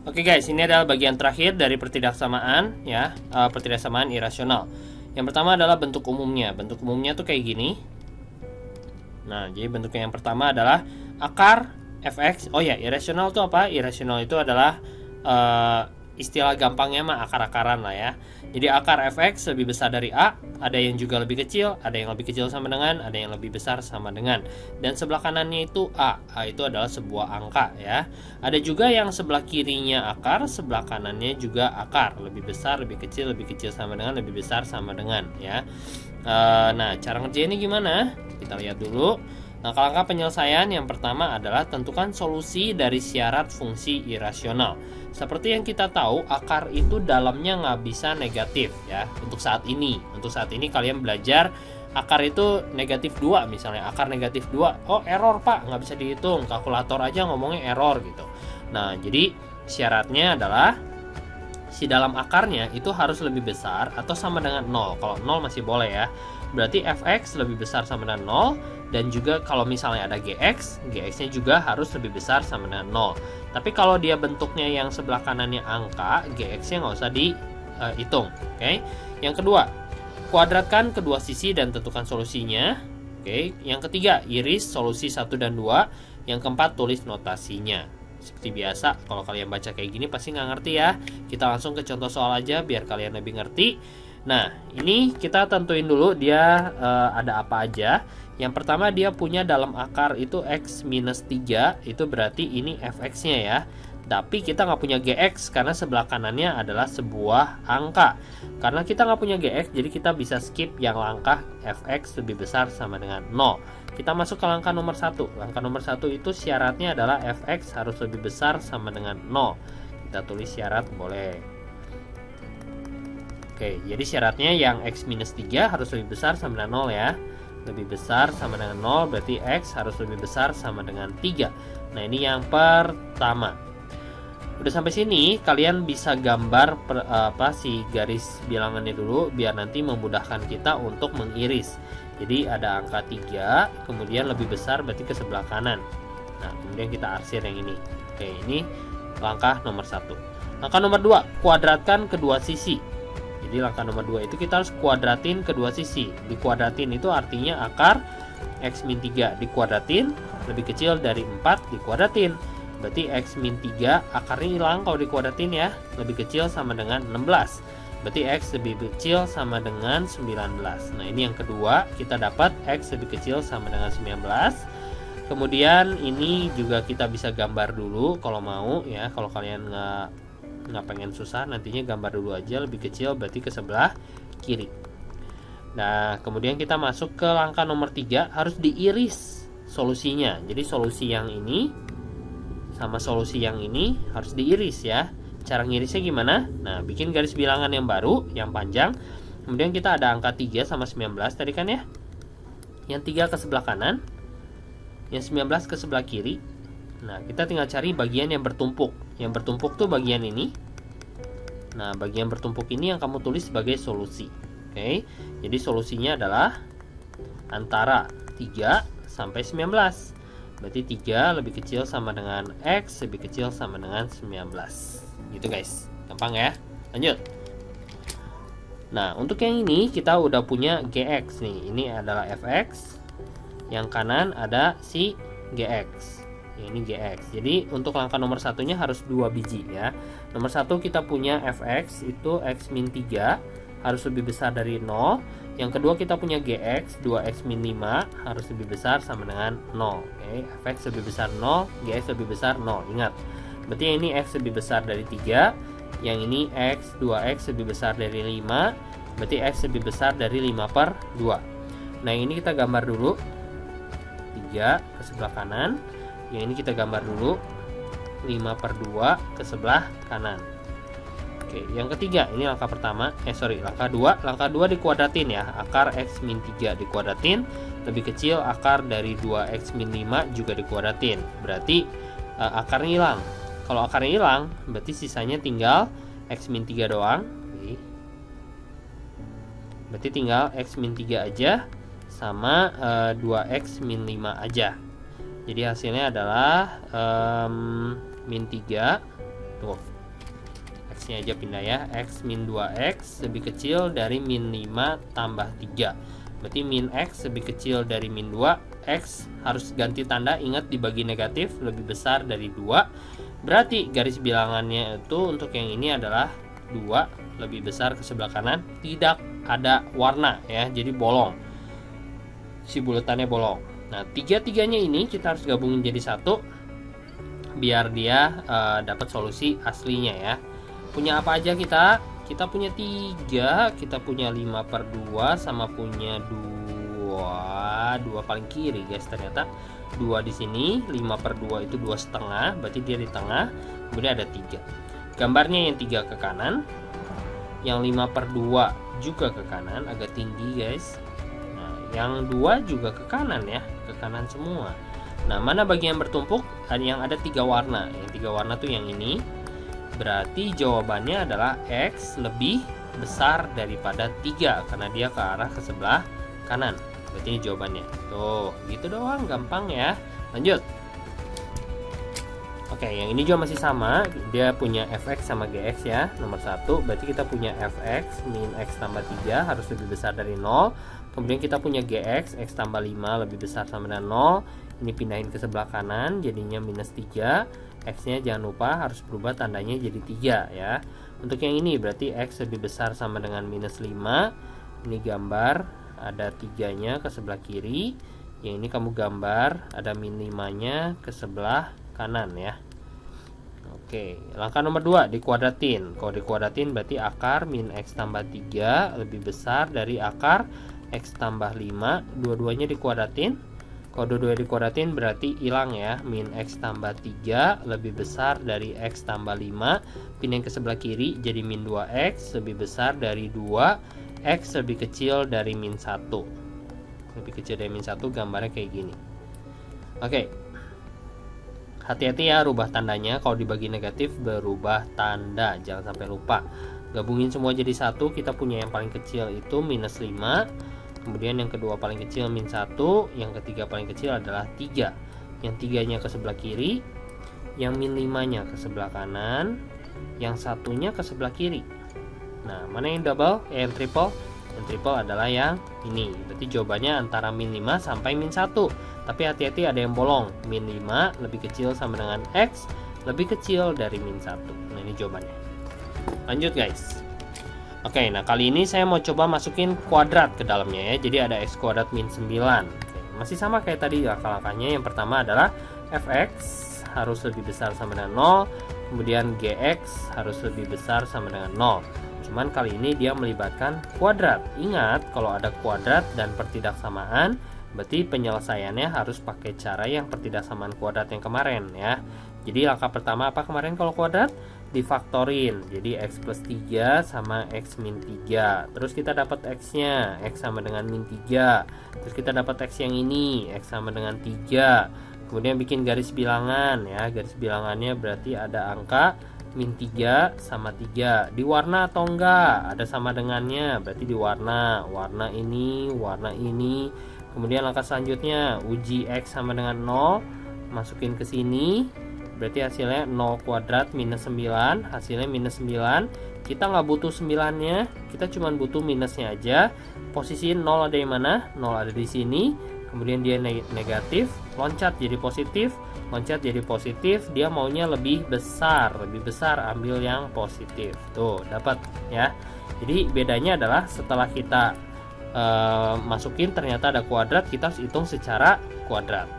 Oke guys, ini adalah bagian terakhir dari pertidaksamaan ya, pertidaksamaan irasional. Yang pertama adalah bentuk umumnya. Bentuk umumnya tuh kayak gini. Nah, jadi bentuknya yang pertama adalah akar fx. Oh ya, irasional itu apa? Irasional itu adalah istilah gampangnya mah akar-akaran lah ya. Jadi akar fx lebih besar dari a, ada yang juga lebih kecil, ada yang lebih kecil sama dengan, ada yang lebih besar sama dengan. Dan sebelah kanannya itu a itu adalah sebuah angka ya. Ada juga yang sebelah kirinya akar, sebelah kanannya juga akar, lebih besar, lebih kecil sama dengan, lebih besar sama dengan ya. Nah, cara ngerjainnya gimana? Kita lihat dulu. Langkah-langkah penyelesaian yang pertama adalah tentukan solusi dari syarat fungsi irasional. Seperti yang kita tahu, akar itu dalamnya nggak bisa negatif ya. Untuk saat ini kalian belajar akar itu negatif 2 misalnya. Akar negatif 2, oh error pak, nggak bisa dihitung. Kalkulator aja ngomongnya error gitu. Nah, jadi syaratnya adalah si dalam akarnya itu harus lebih besar atau sama dengan 0. Kalau 0 masih boleh ya. Berarti fx lebih besar sama dengan 0. Dan juga kalau misalnya ada gx-nya juga harus lebih besar sama dengan 0. Tapi kalau dia bentuknya yang sebelah kanannya angka, gx-nya nggak usah dihitung. Oke. Yang kedua, kuadratkan kedua sisi dan tentukan solusinya. Oke. Yang ketiga, iris solusi 1 dan 2. Yang keempat, tulis notasinya. Seperti biasa, kalau kalian baca kayak gini pasti nggak ngerti ya. Kita langsung ke contoh soal aja biar kalian lebih ngerti. Nah, ini kita tentuin dulu dia ada apa aja. Yang pertama dia punya dalam akar itu x minus 3, itu berarti ini fx-nya ya. Tapi kita nggak punya gx karena sebelah kanannya adalah sebuah angka. Karena kita nggak punya gx, jadi kita bisa skip yang langkah fx lebih besar sama dengan 0. Kita masuk ke langkah nomor 1. Langkah nomor 1 itu syaratnya adalah fx harus lebih besar sama dengan 0. Kita tulis syarat boleh. Oke, jadi syaratnya yang x minus 3 harus lebih besar sama dengan 0 ya. Lebih besar sama dengan 0 berarti x harus lebih besar sama dengan 3. Nah, ini yang pertama. Udah sampai sini kalian bisa gambar si garis bilangannya dulu biar nanti memudahkan kita untuk mengiris. Jadi ada angka 3, kemudian lebih besar berarti ke sebelah kanan. Nah, kemudian kita arsir yang ini. Oke, ini langkah nomor 1. Langkah nomor 2, kuadratkan kedua sisi. Jadi langkah nomor 2 itu kita harus kuadratin kedua sisi. Dikuadratin itu artinya akar x min 3 dikuadratin lebih kecil dari 4 dikuadratin. Berarti x min 3 akarnya hilang kalau dikuadratin ya. Lebih kecil sama dengan 16. Berarti x lebih kecil sama dengan 19. Nah, ini yang kedua, kita dapat x lebih kecil sama dengan 19. Kemudian ini juga kita bisa gambar dulu kalau mau ya. Kalau kalian nggak pengen susah, nantinya gambar dulu aja lebih kecil berarti ke sebelah kiri. Nah, kemudian kita masuk ke langkah nomor 3, harus diiris solusinya. Jadi solusi yang ini sama solusi yang ini harus diiris ya. Cara ngirisnya gimana? Nah, bikin garis bilangan yang baru, yang panjang. Kemudian kita ada angka 3 sama 19 tadi kan ya. Yang 3 ke sebelah kanan, yang 19 ke sebelah kiri. Nah, kita tinggal cari bagian yang bertumpuk. Yang bertumpuk tuh bagian ini. Nah, bagian bertumpuk ini yang kamu tulis sebagai solusi. Oke. Jadi solusinya adalah antara 3 sampai 19. Berarti 3 lebih kecil sama dengan x lebih kecil sama dengan 19. Gitu guys. Gampang ya. Lanjut. Nah, untuk yang ini kita udah punya gx nih. Ini adalah fx. Yang kanan ada si gx. Ini gx. Jadi untuk langkah nomor satunya harus 2 biji ya. Nomor 1 kita punya fx itu x min 3 harus lebih besar dari 0. Yang kedua kita punya gx 2x min 5 harus lebih besar sama dengan 0. Oke, fx lebih besar 0, gx lebih besar 0. Ingat. Berarti yang ini x lebih besar dari 3, yang ini x 2x lebih besar dari 5. Berarti x lebih besar dari 5/2. Nah, ini kita gambar dulu. 3 ke sebelah kanan. Yang ini kita gambar dulu 5/2 ke sebelah kanan. Oke, yang ketiga ini langkah pertama. Langkah 2. Langkah 2 dikuadratin ya. Akar x min 3 dikuadratin lebih kecil akar dari 2x min 5 juga dikuadratin. Berarti akarnya hilang. Kalau akarnya hilang, berarti sisanya tinggal x min 3 doang. Oke. Berarti tinggal x min 3 aja sama 2x min 5 aja. Jadi hasilnya adalah min 3. Tuh. X nya aja pindah ya. X min 2X lebih kecil dari min 5 tambah 3. Berarti min X lebih kecil dari min 2. X harus ganti tanda, ingat dibagi negatif, lebih besar dari 2. Berarti garis bilangannya itu untuk yang ini adalah 2 lebih besar ke sebelah kanan. Tidak ada warna ya, jadi bolong, si buletannya bolong. Nah, tiga-tiganya ini kita harus gabungin jadi satu biar dia dapat solusi aslinya ya. Punya apa aja kita? Kita punya 3, kita punya 5/2 sama punya 2 paling kiri guys. Ternyata 2 di sini, 5/2 itu 2,5, berarti dia di tengah. Kemudian ada 3. Gambarnya yang 3 ke kanan, yang 5/2 juga ke kanan, agak tinggi guys. Nah, yang 2 juga ke kanan ya, ke kanan semua. Nah, mana bagian bertumpuk? Yang ada 3 warna. Yang 3 warna tuh yang ini. Berarti jawabannya adalah X lebih besar daripada 3 karena dia ke arah ke sebelah kanan. Berarti ini jawabannya. Tuh, gitu doang, gampang ya. Lanjut. Oke, yang ini juga masih sama. Dia punya fx sama gx ya. Nomor 1, berarti kita punya fx min x tambah 3 harus lebih besar dari 0. Kemudian kita punya gx, x tambah 5 lebih besar sama dengan 0. Ini pindahin ke sebelah kanan, jadinya minus 3. X-nya jangan lupa harus berubah tandanya jadi 3 ya. Untuk yang ini berarti X lebih besar sama dengan minus 5. Ini gambar ada 3-nya ke sebelah kiri. Yang ini kamu gambar ada min 5-nya ke sebelah kanan ya. Oke, langkah nomor 2 dikuadratin. Kalau dikuadratin berarti akar min X tambah 3 lebih besar dari akar X tambah 5. Dua-duanya dikuadratin. Kalau dua-duanya dikuadratin berarti hilang ya. Min X tambah 3 lebih besar dari X tambah 5. Pindahin ke sebelah kiri jadi min 2X lebih besar dari 2. X lebih kecil dari min 1. Lebih kecil dari min 1, gambarnya kayak gini. Oke, hati-hati ya rubah tandanya. Kalau dibagi negatif berubah tanda, jangan sampai lupa. Gabungin semua jadi 1. Kita punya yang paling kecil itu minus 5. Kemudian yang kedua paling kecil min 1, yang ketiga paling kecil adalah 3. Yang 3-nya ke sebelah kiri, yang min 5-nya ke sebelah kanan, yang satunya ke sebelah kiri. Nah, mana yang double? Yang triple? Yang triple adalah yang ini. Berarti jawabannya antara min 5 sampai min 1. Tapi hati-hati ada yang bolong. Min 5 lebih kecil sama dengan X lebih kecil dari min 1. Nah, ini jawabannya. Lanjut guys. Oke, nah kali ini saya mau coba masukin kuadrat ke dalamnya ya. Jadi ada x kuadrat min 9. Oke, masih sama kayak tadi langkah-langkahnya. Yang pertama adalah fx harus lebih besar sama dengan 0. Kemudian gx harus lebih besar sama dengan 0. Cuman kali ini dia melibatkan kuadrat. Ingat, kalau ada kuadrat dan pertidaksamaan, berarti penyelesaiannya harus pakai cara yang pertidaksamaan kuadrat yang kemarin ya. Jadi langkah pertama apa kemarin kalau kuadrat? Difaktorin. Jadi x plus 3 sama x min 3. Terus kita dapat x-nya, x sama dengan min 3. Terus kita dapat x yang ini, x sama dengan 3. Kemudian bikin garis bilangan ya. Garis bilangannya berarti ada angka min 3 sama 3. Di warna atau enggak? Ada sama dengannya, berarti di warna. Warna ini, warna ini. Kemudian langkah selanjutnya uji x sama dengan 0. Masukin ke sini. Berarti hasilnya 0 kuadrat minus 9. Hasilnya minus 9. Kita nggak butuh 9-nya, kita cuma butuh minusnya aja. Posisi 0 ada di mana? 0 ada di sini. Kemudian dia negatif, loncat jadi positif. Loncat jadi positif, dia maunya lebih besar. Lebih besar, ambil yang positif. Tuh, dapat ya. Jadi bedanya adalah setelah kita masukin ternyata ada kuadrat, kita harus hitung secara kuadrat.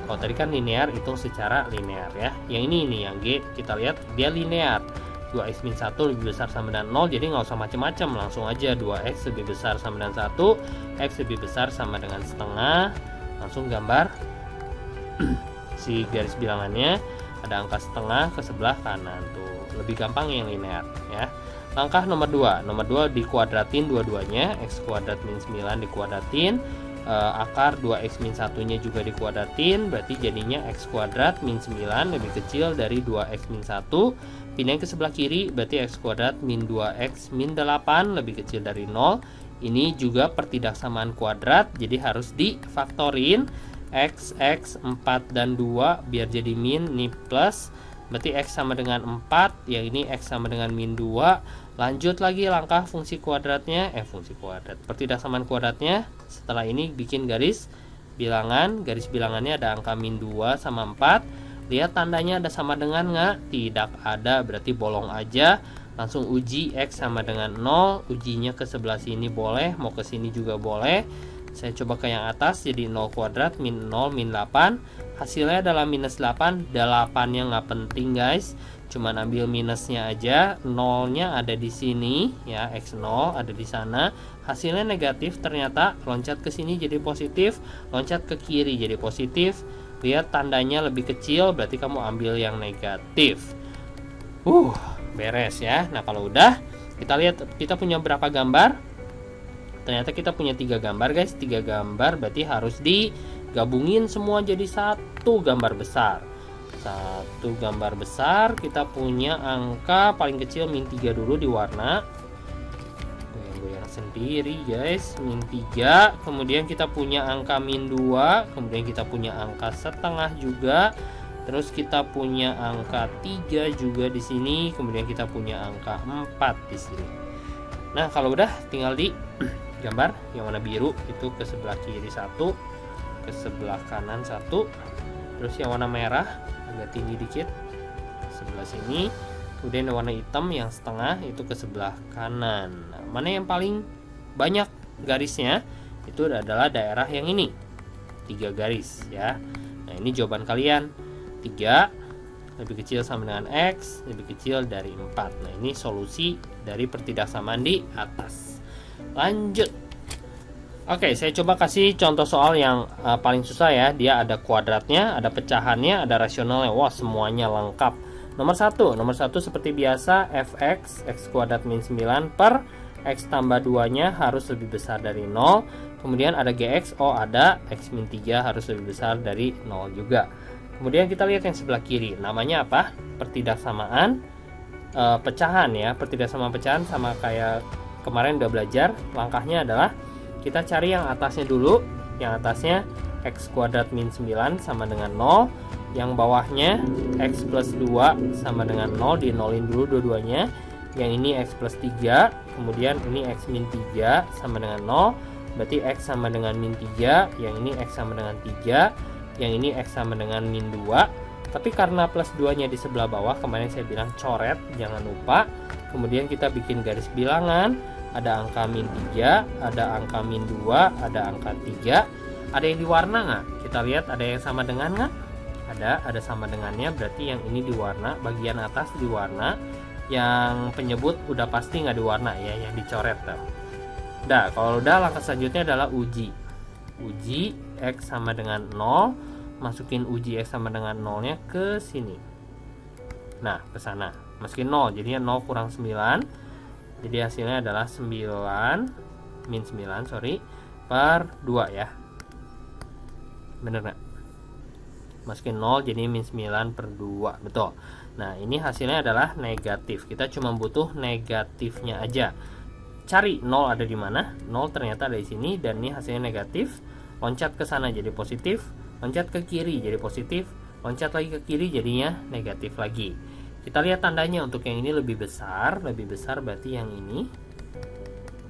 Kalau tadi kan linear, hitung secara linear ya. Yang ini yang G, kita lihat dia linear. 2x min 1 lebih besar sama dengan 0, jadi nggak usah macam-macam, langsung aja 2x lebih besar sama dengan 1, x lebih besar sama dengan setengah. Langsung gambar si garis bilangannya, ada angka setengah ke sebelah kanan tuh. Lebih gampang yang linear ya. Langkah nomor 2. Nomor 2 dikuadratin dua-duanya, x kuadrat min 9 dikuadratin. Akar 2x min 1-nya juga dikuadratin, berarti jadinya x kuadrat min 9 lebih kecil dari 2x min 1. Pindahin ke sebelah kiri, berarti x kuadrat min 2x min 8 lebih kecil dari 0. Ini juga pertidaksamaan kuadrat, jadi harus difaktorin. X, 4 dan 2 biar jadi min, ini plus. berarti X sama dengan 4, yang ini X sama dengan min 2. Lanjut lagi langkah fungsi kuadratnya, pertidaksamaan kuadratnya. Setelah ini bikin garis bilangan, garis bilangannya ada angka min 2 sama 4. Lihat tandanya ada sama dengan nggak? Tidak ada, berarti bolong aja. Langsung uji X sama dengan 0, ujinya ke sebelah sini boleh, mau ke sini juga boleh. Saya coba ke yang atas, jadi 0 kuadrat min 0 min 8. Hasilnya adalah minus 8. 8-nya nggak penting guys, cuman ambil minusnya aja. 0-nya ada di sini ya, X0 ada di sana. Hasilnya negatif, ternyata loncat ke sini jadi positif, loncat ke kiri jadi positif. Lihat tandanya lebih kecil, berarti kamu ambil yang negatif. Beres ya. Nah kalau udah, kita lihat kita punya berapa gambar. Ternyata kita punya 3 gambar guys. 3 gambar berarti harus digabungin semua jadi satu gambar besar. Satu gambar besar. Kita punya angka paling kecil min 3 dulu di warna. Goyang-goyang sendiri guys. Min 3. Kemudian kita punya angka min 2. Kemudian kita punya angka setengah juga. Terus kita punya angka 3 juga di sini. Kemudian kita punya angka 4 di sini. Nah kalau udah tinggal di gambar yang warna biru itu ke sebelah kiri 1, ke sebelah kanan 1, terus yang warna merah agak tinggi dikit ke sebelah sini, kemudian yang warna hitam yang setengah itu ke sebelah kanan. Nah, mana yang paling banyak garisnya? Itu adalah daerah yang ini, 3 garis ya. Nah ini jawaban kalian, 3 lebih kecil sama dengan X, lebih kecil dari 4. Nah ini solusi dari pertidaksamaan di atas. Lanjut. Oke, saya coba kasih contoh soal yang paling susah ya. Dia ada kuadratnya, ada pecahannya, ada rasionalnya. Wah, semuanya lengkap. Nomor 1 seperti biasa, fx x kuadrat min 9 per x tambah 2-nya harus lebih besar dari 0. Kemudian ada gx, ada x min 3 harus lebih besar dari 0 juga. Kemudian kita lihat yang sebelah kiri. Namanya apa? Pertidaksamaan pecahan ya. Pertidaksamaan pecahan sama kayak kemarin udah belajar. Langkahnya adalah kita cari yang atasnya dulu. Yang atasnya x kuadrat min 9 sama dengan 0. Yang bawahnya x plus 2 sama dengan 0. Dinolin dulu dua-duanya. Yang ini x plus 3. Kemudian ini x min 3 sama dengan 0. Berarti x sama dengan min 3. Yang ini x sama dengan 3. Yang ini x sama dengan min 2. Tapi karena plus 2 nya di sebelah bawah, kemarin saya bilang coret, jangan lupa. Kemudian kita bikin garis bilangan. Ada angka min 3, ada angka min 2, ada angka 3. Ada yang diwarna nggak? Kita lihat ada yang sama dengan nggak? Ada sama dengannya, berarti yang ini diwarna. Bagian atas diwarna. Yang penyebut udah pasti nggak diwarna ya, yang dicoret tuh. Nah, kalau udah langkah selanjutnya adalah uji. Uji x sama dengan 0, masukin uji x sama dengan 0 nya ke sini. Nah, ke sana. Masukin 0, jadinya 0 kurang 9. Jadi hasilnya adalah 9 min 9 per 2 ya. Bener nggak? Masukin 0 jadi min 9 per 2. Betul. Nah, ini hasilnya adalah negatif. Kita cuma butuh negatifnya aja. Cari 0 ada di mana? 0 ternyata ada di sini dan ini hasilnya negatif. Loncat ke sana jadi positif, loncat ke kiri jadi positif, loncat lagi ke kiri jadinya negatif lagi. Kita lihat tandanya untuk yang ini lebih besar berarti yang ini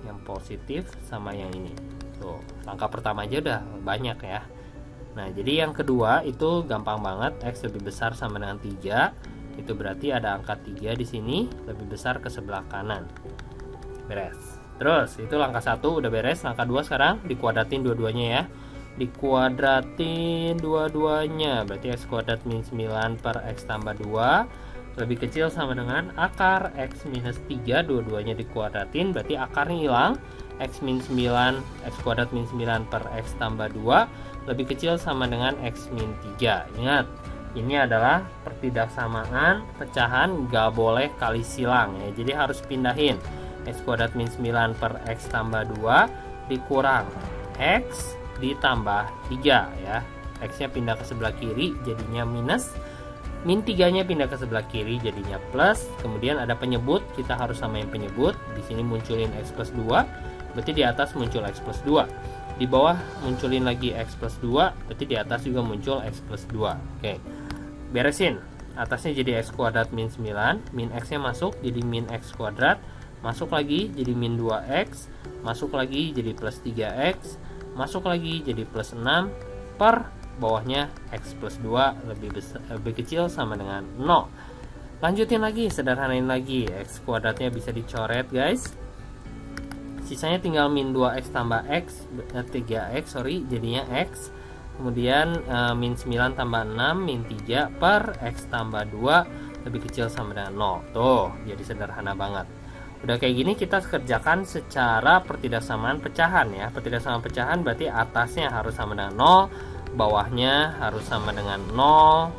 yang positif sama yang ini. Tuh, langkah pertama aja udah banyak ya. Nah, jadi yang kedua itu gampang banget, x lebih besar sama dengan 3. Itu berarti ada angka 3 di sini lebih besar ke sebelah kanan. Beres. Terus itu langkah 1 udah beres. Langkah 2 sekarang dikuadratin dua-duanya ya. Dikuadratin dua-duanya, berarti x kuadrat min 9 per x tambah 2 lebih kecil sama dengan akar x minus 3. Dua-duanya dikuadratin, berarti akarnya hilang. X min 9, x kuadrat min 9 per x tambah 2 lebih kecil sama dengan x min 3. Ingat, ini adalah pertidaksamaan pecahan, gak boleh kali silang ya. Jadi harus pindahin x kuadrat min 9 per x tambah 2 dikurang x ditambah 3 ya. X nya pindah ke sebelah kiri jadinya minus, min 3 nya pindah ke sebelah kiri jadinya plus. Kemudian ada penyebut, kita harus samain penyebut. Di sini munculin x plus 2, berarti di atas muncul x plus 2. Di bawah munculin lagi x plus 2, berarti di atas juga muncul x plus 2. Oke, beresin. atasnya jadi x kuadrat min 9, min x nya masuk jadi min x kuadrat, masuk lagi jadi min 2x, masuk lagi jadi plus 3x, masuk lagi jadi plus 6, per bawahnya x plus 2 lebih kecil sama dengan 0. Lanjutin lagi, sederhanain lagi, x kuadratnya bisa dicoret guys. Sisanya tinggal min 2x tambah x, 3x jadinya x. Kemudian min 9 tambah 6 min 3 per x tambah 2 lebih kecil sama dengan 0. Tuh, jadi sederhana banget. Udah kayak gini kita kerjakan secara pertidaksamaan pecahan ya. Pertidaksamaan pecahan berarti atasnya harus sama dengan 0, bawahnya harus sama dengan 0.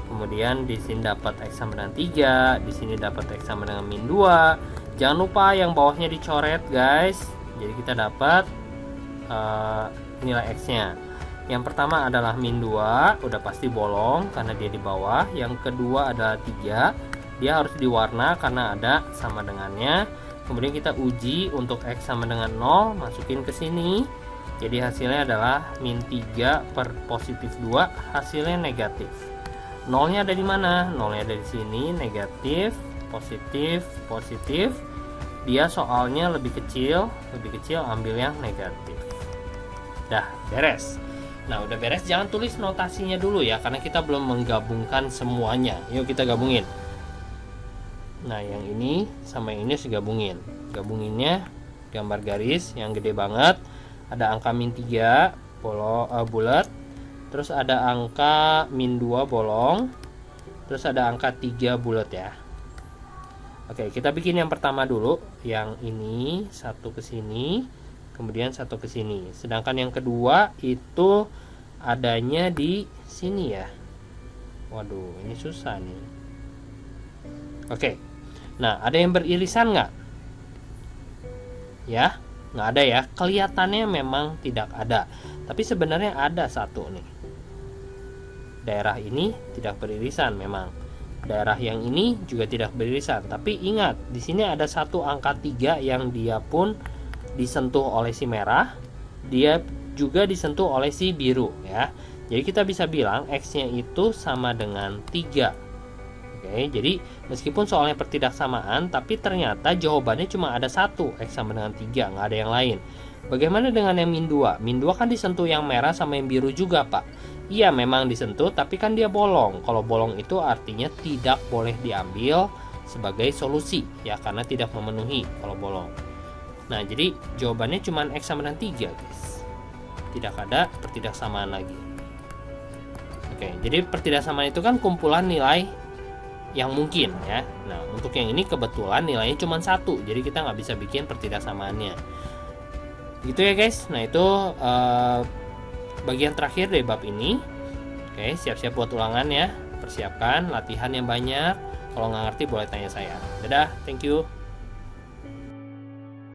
Kemudian di sini dapat x sama dengan 3, di sini dapat x sama dengan min 2. Jangan lupa yang bawahnya dicoret guys. Jadi kita dapat nilai x-nya. Yang pertama adalah min 2, udah pasti bolong karena dia di bawah. Yang kedua adalah 3, dia harus diwarna karena ada sama dengannya. Kemudian kita uji untuk x sama dengan 0, masukin ke sini. Jadi hasilnya adalah min 3 per positif 2, hasilnya negatif. Nolnya ada di mana? Nolnya ada di sini, negatif, positif, positif. Dia soalnya lebih kecil ambil yang negatif. Dah beres. Nah udah beres, jangan tulis notasinya dulu ya, karena kita belum menggabungkan semuanya. Yuk kita gabungin. Nah yang ini sama yang ini harus digabungin. Gabunginnya gambar garis yang gede banget. Ada angka min 3 bulat. Terus ada angka min 2 bolong. Terus ada angka 3 bulat ya. Oke, kita bikin yang pertama dulu. Yang ini satu ke sini, kemudian satu ke sini. Sedangkan yang kedua itu adanya di sini ya. Waduh, ini susah nih. Oke. Nah, ada yang beririsan nggak? Ya, nggak ada ya. Kelihatannya memang tidak ada. Tapi sebenarnya ada satu nih. Daerah ini tidak beririsan memang. Daerah yang ini juga tidak beririsan. Tapi ingat, di sini ada satu angka 3 yang dia pun disentuh oleh si merah. Dia juga disentuh oleh si biru ya. Jadi kita bisa bilang x-nya itu sama dengan 3. Oke, jadi meskipun soalnya pertidaksamaan, tapi ternyata jawabannya cuma ada satu, x sama dengan 3, nggak ada yang lain. Bagaimana dengan yang min 2? Min 2 kan disentuh yang merah sama yang biru juga, Pak. Iya, memang disentuh, tapi kan dia bolong. Kalau bolong itu artinya tidak boleh diambil sebagai solusi, ya, karena tidak memenuhi kalau bolong. Nah, jadi jawabannya cuma x sama dengan 3, guys. Tidak ada pertidaksamaan lagi. Oke, jadi pertidaksamaan itu kan kumpulan nilai yang mungkin ya. Nah untuk yang ini kebetulan nilainya cuma 1, jadi kita nggak bisa bikin pertidaksamaannya gitu ya guys. Nah itu bagian terakhir dari bab ini. Oke, siap-siap buat ulangan ya, persiapkan latihan yang banyak. Kalau nggak ngerti boleh tanya saya. Dadah, thank you.